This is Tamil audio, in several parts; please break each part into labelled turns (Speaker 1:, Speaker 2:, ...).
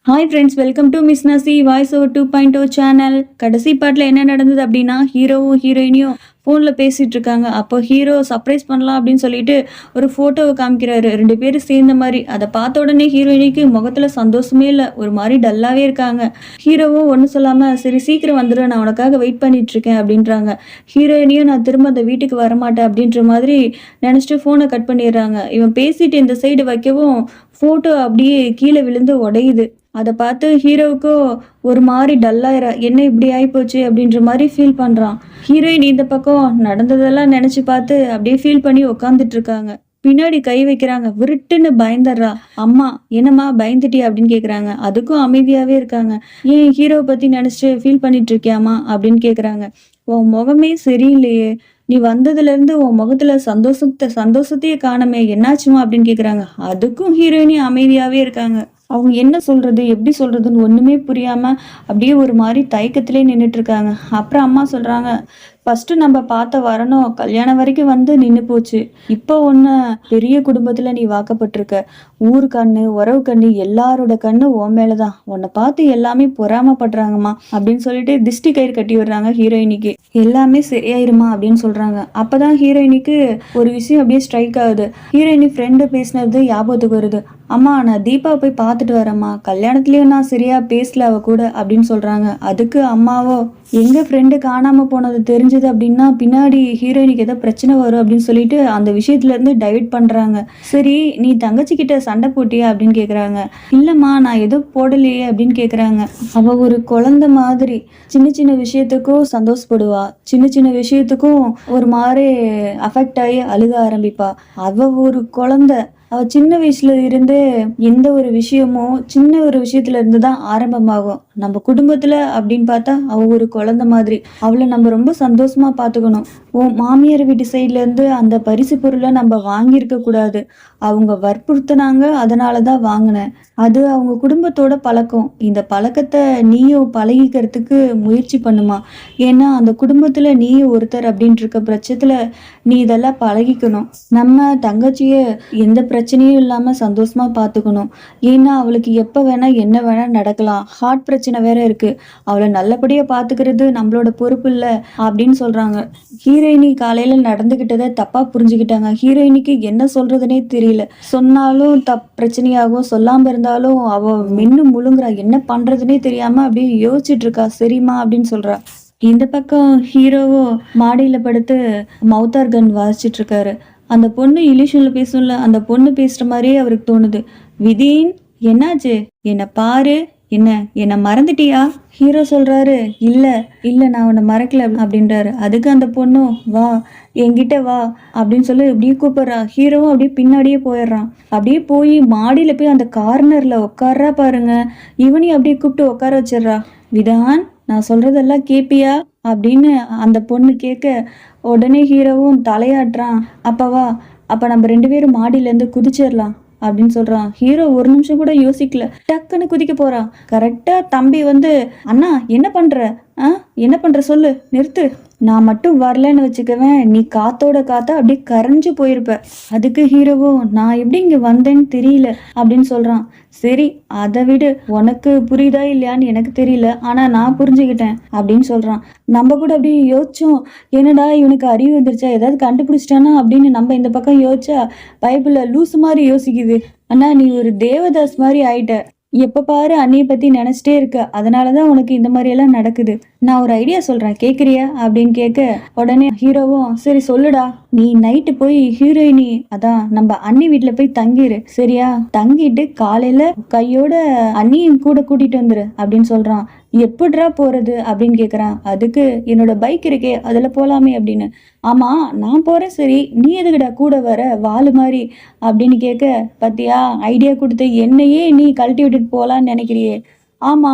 Speaker 1: Hi friends, welcome to miss Nasi voice over 2.0 channel. கடைசி பாட்டில் என்ன நடந்தது அப்படின்னா, ஹீரோவும் ஹீரோயினியும் ஃபோனில் பேசிகிட்டு இருக்காங்க. அப்போ ஹீரோ சர்ப்ரைஸ் பண்ணலாம் அப்படின்னு சொல்லிட்டு ஒரு ஃபோட்டோவை காமிக்கிறாரு, ரெண்டு பேரும் சேர்ந்த மாதிரி. அதை பார்த்த உடனே ஹீரோயினிக்கு முகத்தில் சந்தோஷமே இல்லை, ஒரு மாதிரி டல்லாகவே இருக்காங்க. ஹீரோவும் ஒன்றும் சொல்லாமல், சரி சீக்கிரம் வந்துடும், நான் உனக்காக வெயிட் பண்ணிட்டு இருக்கேன் அப்படின்றாங்க. ஹீரோயினியும் நான் திரும்ப அந்த வீட்டுக்கு வரமாட்டேன் அப்படின்ற மாதிரி நினச்சிட்டு ஃபோனை கட் பண்ணிடுறாங்க. இவன் பேசிட்டு இந்த சைடு வைக்கவும் ஃபோட்டோ அப்படியே கீழே விழுந்து உடையுது. அதை பார்த்து ஹீரோவுக்கும் ஒரு மாதிரி டல்லாயிரா, என்ன இப்படி ஆகிப்போச்சு அப்படின்ற மாதிரி ஃபீல் பண்ணுறான். ஹீரோயின் இந்த பக்கம் நடந்ததெல்லாம் நினச்சி பார்த்து அப்படியே ஃபீல் பண்ணி உக்காந்துட்டு இருக்காங்க. பின்னாடி கை வைக்கிறாங்க, விருட்டுன்னு பயந்துடுறா. அம்மா என்னம்மா பயந்துட்டியா அப்படின்னு கேட்குறாங்க. அதுக்கும் அமைதியாகவே இருக்காங்க. ஏன் ஹீரோவை பற்றி நினச்சிட்டு ஃபீல் பண்ணிட்டு இருக்கியாமா அப்படின்னு கேட்குறாங்க. உன் முகமே சரியில்லையே, நீ வந்ததுலேருந்து உன் முகத்துல சந்தோஷத்தையே காணமே, என்னாச்சுமா அப்படின்னு கேட்குறாங்க. அதுக்கும் ஹீரோயினி அமைதியாகவே இருக்காங்க. அவங்க என்ன சொல்றது எப்படி சொல்றதுன்னு ஒண்ணுமே புரியாம அப்படியே ஒரு மாதிரி தயக்கத்திலே நின்றுட்டு இருக்காங்க. அப்புறம் அம்மா சொல்றாங்க, ஃபர்ஸ்ட் நம்ம பார்த்த வரணும் கல்யாணம் வரைக்கும் வந்து நின்று போச்சு. இப்போ ஒன்று பெரிய குடும்பத்துல நீ வாக்கப்பட்டிருக்க, ஊர் கண்ணு உறவு கண்ணு எல்லாரோட கண்ணு உன் மேலதான், உன்னை பார்த்து எல்லாமே பொறாமப்படுறாங்கம்மா அப்படின்னு சொல்லிட்டு திஷ்டி கயிறு கட்டி விடுறாங்க ஹீரோயினிக்கு. எல்லாமே சரியாயிருமா அப்படின்னு சொல்றாங்க. அப்பதான் ஹீரோயினிக்கு ஒரு விஷயம் அப்படியே ஸ்ட்ரைக் ஆகுது. ஹீரோயினி ஃப்ரெண்டு பேசினது ஞாபகத்துக்கு வருது. அம்மா நான் தீபாவை போய் பார்த்துட்டு வரேம்மா, கல்யாணத்துலேயும் நான் சரியா பேசல அவ கூட அப்படின்னு சொல்றாங்க. அதுக்கு அம்மாவோ, எங்க ஃப்ரெண்டு காணாம போனது தெரிஞ்சது அப்படின்னா பின்னாடி ஹீரோயினுக்கு ஏதோ பிரச்சனை வரும் அப்படின்னு சொல்லிட்டு அந்த விஷயத்துல இருந்து டைவர்ட் பண்றாங்க. சரி நீ தங்கச்சி கிட்ட சண்டை போட்டியா அப்படின்னு கேக்குறாங்க. இல்லம்மா நான் எதுவும் போடலையே அப்படின்னு கேக்குறாங்க. அவ ஒரு குழந்தை மாதிரி சின்ன சின்ன விஷயத்துக்கும் சந்தோஷப்படுவா, சின்ன சின்ன விஷயத்துக்கும் ஒரு மாதிரி அஃபெக்ட் ஆகி அழுக ஆரம்பிப்பா. அவ ஒரு குழந்தை, அவ சின்ன வயசுல இருந்து எந்த ஒரு விஷயமும் சின்ன ஒரு விஷயத்துல இருந்து தான் ஆரம்பமாகும். நம்ம குடும்பத்துல அப்படின்னு பார்த்தா அவ ஒரு குழந்தை மாதிரி, அவளை நம்ம ரொம்ப சந்தோஷமா பார்த்துக்கணும். மாமியார் வீட்டு சைட்ல இருந்து அந்த பரிசு பொருளை நம்ம வாங்கியிருக்க கூடாது, அவங்க வற்புறுத்தினாங்க அதனாலதான் வாங்கினேன். அது அவங்க குடும்பத்தோட பழக்கம். இந்த பழக்கத்தை நீயும் பழகிக்கிறதுக்கு முயற்சி பண்ணுமா, ஏன்னா அந்த குடும்பத்துல நீயும் ஒருத்தர் அப்படின்னு இருக்க பட்சத்துல நீ இதெல்லாம் பழகிக்கணும். நம்ம தங்கச்சிய எந்த பிரச்சனையும் இல்லாம சந்தோஷமா பார்த்துக்கணும். ஏன்னா அவளுக்கு எப்ப வேணா என்ன வேணா நடக்கலாம், ஹார்ட் பிரச்சனை வேற இருக்கு, அவளை நல்லபடியா பாத்துக்கிறது நம்மளோட பொறுப்பு இல்ல அப்படின்னு சொல்றாங்க. ஹீரோயினி காலையில நடந்துகிட்டதை தப்பா புரிஞ்சுக்கிட்டாங்க. ஹீரோயினிக்கு என்ன சொல்றதுனே தெரியல. சொன்னாலும் பிரச்சனையாகும், சொல்லாம இருந்தாலும் அவ மென்னு முழுங்குறா, என்ன பண்றதுனே தெரியாம அப்படியே யோசிச்சுட்டு இருக்கா. சரிம்மா அப்படின்னு சொல்றா. இந்த பக்கம் ஹீரோவோ மாடியில படுத்து மவுத்தார் கன் வாசிச்சுட்டு இருக்காரு. அந்த பொண்ணு இலிஷன்ல பேசும்ல, அந்த பொண்ணு பேசுற மாதிரியே அவருக்கு தோணுது. விதீன் என்னாச்சு, என்ன பாரு, என்ன மறந்துட்டியா? ஹீரோ சொல்றாரு, இல்ல இல்ல நான் உன்னை மறக்கல அப்படின்றாரு. அதுக்கு அந்த பொண்ணும், வா என்கிட்ட வா அப்படின்னு சொல்லி அப்படியே கூப்பிடுறா. ஹீரோவும் அப்படியே பின்னாடியே போயிடுறான். அப்படியே போய் மாடியில போய் அந்த கார்னர்ல உட்கார்றா பாருங்க. இவனையும் அப்படியே கூப்பிட்டு உட்கார வச்சிடுறா. விதான் நான் சொல்றதெல்லாம் கேப்பியா அப்படின்னு அந்த பொண்ணு கேட்க, உடனே ஹீரோவும் தலையாட்டுறான். அப்பவா அப்ப நம்ம ரெண்டு பேரும் மாடியில இருந்து குதிச்சிடலாம் அப்படின்னு சொல்றான். ஹீரோ ஒரு நிமிஷம் கூட யோசிக்கல, டக்குன்னு குதிக்க போறான். கரெக்டா தம்பி வந்து, அண்ணா என்ன பண்ற சொல்லு, நிறுத்து, நான் மட்டும் வரலன்னு வச்சுக்கவேன், நீ காத்தோட காத்தா அப்படியே கரைஞ்சு போயிருப்ப. அதுக்கு ஹீரோவும், நான் எப்படி இங்க வந்தேன்னு தெரியல அப்படின்னு சொல்றான். சரி அதை விடு, உனக்கு புரியுதா இல்லையான்னு எனக்கு தெரியல, ஆனா நான் புரிஞ்சுக்கிட்டேன் அப்படின்னு சொல்றான். நம்ம கூட அப்படியே யோசிச்சோம், என்னடா இவனுக்கு அறிவு வந்துருச்சா, ஏதாவது கண்டுபிடிச்சிட்டானா அப்படின்னு நம்ம இந்த பக்கம் யோசிச்சா பைபிள்ல லூசு மாதிரி யோசிக்குது. ஆனா நீ ஒரு தேவதாஸ் மாதிரி ஆயிட்ட, எப்ப பாரு அண்ணியை பத்தி நினைச்சிட்டே இருக்க, அதனாலதான் உனக்கு இந்த மாதிரி எல்லாம் நடக்குது. நான் ஒரு ஐடியா சொல்றேன் கேக்குறியா அப்படின்னு கேட்க, உடனே ஹீரோவும் சரி சொல்லுடா, நீ நைட்டு போய் ஹீரோயினி அதான் நம்ம அண்ணி வீட்டுல போய் தங்கிரு, சரியா? தங்கிட்டு காலையில கையோட அண்ணியும் கூட கூட்டிட்டு வந்துரு அப்படின்னு சொல்றான். எப்படிரா போறது அப்படின்னு கேக்குறான். அதுக்கு என்னோட பைக் இருக்கே அதுல போலாமே அப்படின்னு. ஆமா நான் போறேன், சரி நீ எதுக்குடா கூட வர வாலு மாதிரி அப்படின்னு கேட்க, பத்தியா ஐடியா கொடுத்து என்னையே நீ கழட்டி விட்டுட்டு போலான்னு நினைக்கிறியே? ஆமா,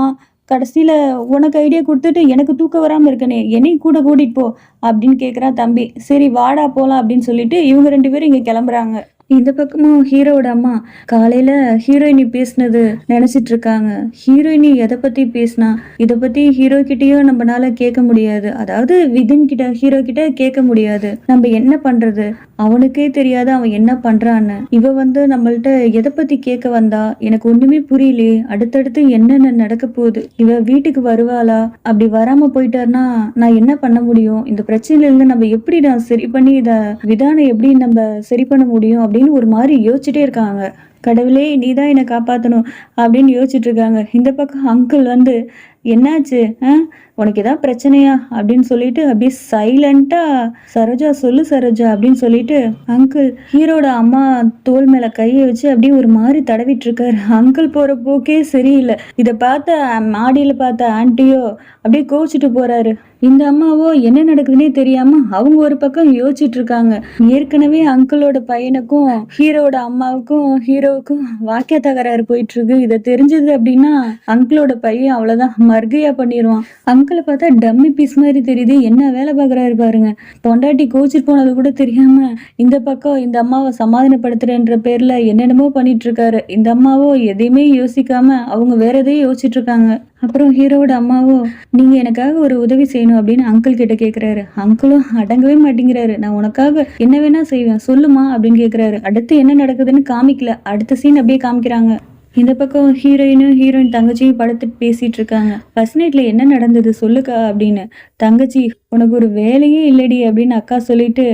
Speaker 1: கடைசியில உனக்கு ஐடியா கொடுத்துட்டு எனக்கு தூக்கம் வராம இருக்கனே, என்னையும் கூட கூட்டிட்டு போ அப்படின்னு கேட்குறான் தம்பி. சரி வாடா போலாம் அப்படின்னு சொல்லிட்டு இவங்க ரெண்டு பேரும் இங்க கிளம்புறாங்க. இந்த பக்கமும் ஹீரோவோட அம்மா காலையில ஹீரோயினி பேசினது நினைச்சிட்டு இருக்காங்க. ஹீரோயினி எதை பத்தி பேசினா இதை பத்தி ஹீரோ கிட்டயும் நம்மளால கேட்க முடியாது. அதாவது விதின் கிட்ட ஹீரோ கிட்ட கேட்க முடியாது. நம்ம என்ன பண்றது, அவனுக்கே தெரியாது அவன் என்ன பண்றான்னு. இவ நம்மள்ட்ட எதை பத்தி கேட்க வந்தா, எனக்கு ஒண்ணுமே புரியலையே, அடுத்தடுத்து என்னென்ன நடக்க போகுது, இவ வீட்டுக்கு வருவாளா, அப்படி வராம போயிட்டாருன்னா நான் என்ன பண்ண முடியும், இந்த பிரச்சனையில இருந்து நம்ம எப்படி நான் சரி பண்ணி இத விதானை எப்படி நம்ம சரி பண்ண முடியும் அப்படின்னு ஒரு மாதிரி யோசிச்சுட்டே இருக்காங்க. கடவுளே நீதான் என்னை காப்பாற்றணும் அப்படின்னு யோசிச்சுட்டு இருக்காங்க. இந்த பக்கம் அங்கிள் என்னாச்சு, உனக்கு ஏதாவது பிரச்சனையா அப்படின்னு சொல்லிட்டு அப்படியே சைலண்டா சரோஜா சொல்லு சரோஜா அப்படின்னு சொல்லிட்டு அங்கிள் ஹீரோட அம்மா தோல் மேல கையை வச்சு அப்படியே ஒரு மாதிரி தடவிட்டு இருக்காரு. அங்கிள் போற போக்கே சரியில்லை. இதை பார்த்த மாடியில பார்த்த ஆன்ட்டியோ அப்படியே கோவிச்சுட்டு போறாரு. இந்த அம்மாவோ என்ன நடக்குதுன்னே தெரியாம அவங்க ஒரு பக்கம் யோசிச்சுட்டு இருக்காங்க. ஏற்கனவே அங்கிளோட பையனுக்கும் ஹீரோட அம்மாவுக்கும் ஹீரோவுக்கும் வாக்கிய தகராறு போயிட்டு இருக்கு. இதை தெரிஞ்சது அப்படின்னா அங்கிளோட பையன் அவ்வளவுதான் மர்கையா பண்ணிடுவான். அங்கிளை பார்த்தா டம்மி பீஸ் மாதிரி தெரியுது, என்ன வேலை பார்க்குறாரு பாருங்க. பொண்டாட்டி கோச்சிட்டு போனது கூட தெரியாம இந்த பக்கம் இந்த அம்மாவை சமாதானப்படுத்துறேன்ற பேர்ல என்னென்னமோ பண்ணிட்டு இருக்காரு. இந்த அம்மாவோ எதையுமே யோசிக்காம அவங்க வேற எதையும் யோசிச்சுட்டு இருக்காங்க. அப்புறம் ஹீரோவோட அம்மாவோ நீங்க எனக்காக ஒரு உதவி செய்யணும் அப்படின்னு அங்கிள் கிட்ட கேக்குறாரு. அங்கிளும் அடங்கவே மாட்டேங்கிறாரு. நான் உனக்காக என்ன வேணா செய்வேன் சொல்லுமா அப்படின்னு கேக்குறாரு. அடுத்து என்ன நடக்குதுன்னு காமிக்கல, அடுத்த சீன் அப்படியே காமிக்கிறாங்க. இந்த பக்கம் ஹீரோயின் தங்கச்சியும் படுத்துட்டு பேசிட்டு இருக்காங்க. ஃபர்ஸ்ட் நைட்ல என்ன நடந்தது சொல்லுக்கா அப்படின்னு. தங்கச்சி உனக்கு ஒரு வேலையே இல்லடி அப்படின்னு அக்கா சொல்லிட்டு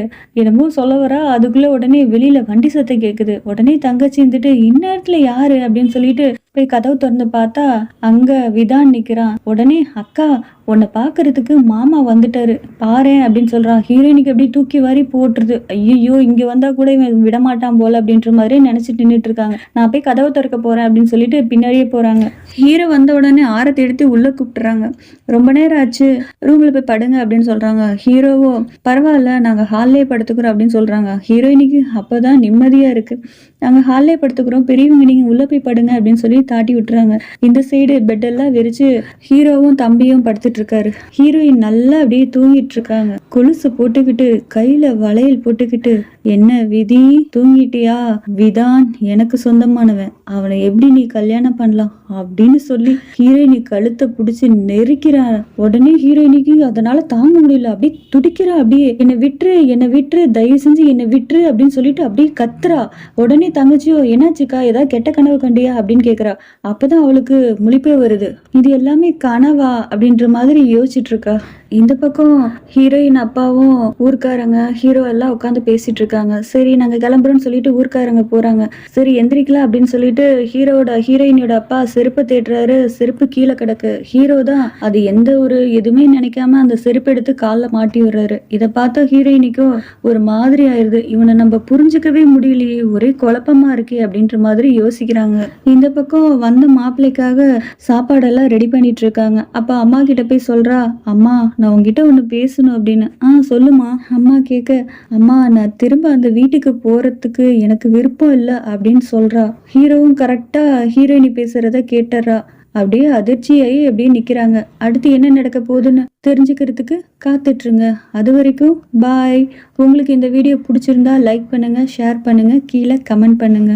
Speaker 1: என்னமோ சொல்ல வரா. அதுக்குள்ள உடனே வெளியில வண்டி சத்தம் கேக்குது. உடனே தங்கச்சி இந்நேரத்துல யாரு அப்படின்னு சொல்லிட்டு போய் கதவு திறந்து பார்த்தா அங்க விதான் நிக்கிறான். உடனே அக்கா உன்னை பாக்குறதுக்கு மாமா வந்துட்டாரு பாரு அப்படின்னு சொல்றான். ஹீரோயினுக்கு எப்படி தூக்கி வாரி போட்டுருது. ஐயோ இங்க வந்தா கூட இவன் விடமாட்டான் போல அப்படின்ற மாதிரி நினைச்சிட்டு நின்றுட்டு இருக்காங்க. நான் போய் கதவை திறக்க போறேன் அப்படின்னு சொல்லிட்டு பின்னாடியே போறாங்க. ஹீரோ வந்த உடனே ஆரத்தை எடுத்து உள்ள கூப்பிட்டுறாங்க. ரொம்ப நேரம் ஆச்சு, ரூம்ல போய் படுங்க அப்படின்னு சொல்றாங்க. ஹீரோவோ பரவாயில்ல நாங்க ஹால்லே படுத்துக்கிறோம் அப்படின்னு சொல்றாங்க. ஹீரோயினுக்கு அப்பதான் நிம்மதியா இருக்கு. நாங்க ஹால்லே படுத்துக்கிறோம், பெரியவங்க நீங்க உள்ள போய் படுங்க அப்படின்னு சொல்லி தாட்டி விட்டுறாங்க. இந்த சைடு பெட் எல்லாம் விரிச்சு ஹீரோவும் தம்பியும் படுத்துட்டு இருக்காரு. ஹீரோயின் நல்லா அப்படியே தூங்கிட்டு இருக்காங்க. கொலுசு போட்டுக்கிட்டு கையில வளையல் போட்டுக்கிட்டு என்ன விதி தூங்கிட்டியா, விதான் எனக்கு சொந்தமானவன், அவனை எப்படி நீ கல்யாணம் பண்ணலாம் அப்படின்னு சொல்லி ஹீரோயினி கழுத்தை பிடிச்சு நெருக்கிறான். உடனே ஹீரோயினிக்கு அதனால தாங்க முடியல, அப்படியே துடிக்கிறா. அப்படியே என்னை விட்டுரு தயவு செஞ்சு என்னை விட்டுரு அப்படின்னு சொல்லிட்டு அப்படியே கத்துறா. உடனே தங்கச்சியோ என்னாச்சுக்கா ஏதாவது கெட்ட கனவு கண்டியா அப்படின்னு கேக்குறா. அப்பதான் அவளுக்கு முழிப்பே வருது. இது எல்லாமே கனவா அப்படின்ற மாதிரி யோசிச்சுட்டு இருக்கா. இந்த பக்கம் ஹீரோயின் அப்பாவும் ஊர்க்காரங்க ஹீரோ எல்லாம் உட்காந்து பேசிட்டு இருக்காங்க. சரி நாங்க கிளம்புறோம்னு சொல்லிட்டு ஊர்க்காரங்க போறாங்க. சரி எந்திரிக்கலாம் அப்படின்னு சொல்லிட்டு ஹீரோயினோட அப்பா செருப்பை தேடுறாரு. செருப்பு கீழே கிடக்கு. ஹீரோ தான் அது எந்த ஒரு எதுவுமே நினைக்காம அந்த செருப்பு எடுத்து காலில் மாட்டி விடுறாரு. இதை பார்த்தா ஹீரோயினிக்கும் ஒரு மாதிரி ஆயிருது. இவனை நம்ம புரிஞ்சுக்கவே முடியலையே, ஒரே குழப்பமா இருக்கே அப்படின்ற மாதிரி யோசிக்கிறாங்க. இந்த பக்கம் வந்த மாப்பிள்ளைக்காக சாப்பாடெல்லாம் ரெடி பண்ணிட்டு இருக்காங்க. அப்ப அம்மா கிட்ட போய் சொல்றா, அம்மா நான் உங்ககிட்ட ஒன்று பேசணும் அப்படின்னு. சொல்லுமா அம்மா கேட்க, அம்மா நான் திரும்ப அந்த வீட்டுக்கு போறதுக்கு எனக்கு விருப்பம் இல்லை அப்படின்னு சொல்றா. ஹீரோவும் கரெக்டா ஹீரோயினி பேசுறத கேட்டுறா. அப்படியே அதிர்ச்சியாகி அப்படியே நிக்கிறாங்க. அடுத்து என்ன நடக்க போகுதுன்னு தெரிஞ்சுக்கிறதுக்கு காத்துட்ருங்க. அது வரைக்கும் பாய். உங்களுக்கு இந்த வீடியோ பிடிச்சிருந்தா லைக் பண்ணுங்க, ஷேர் பண்ணுங்க, கீழே கமெண்ட் பண்ணுங்க.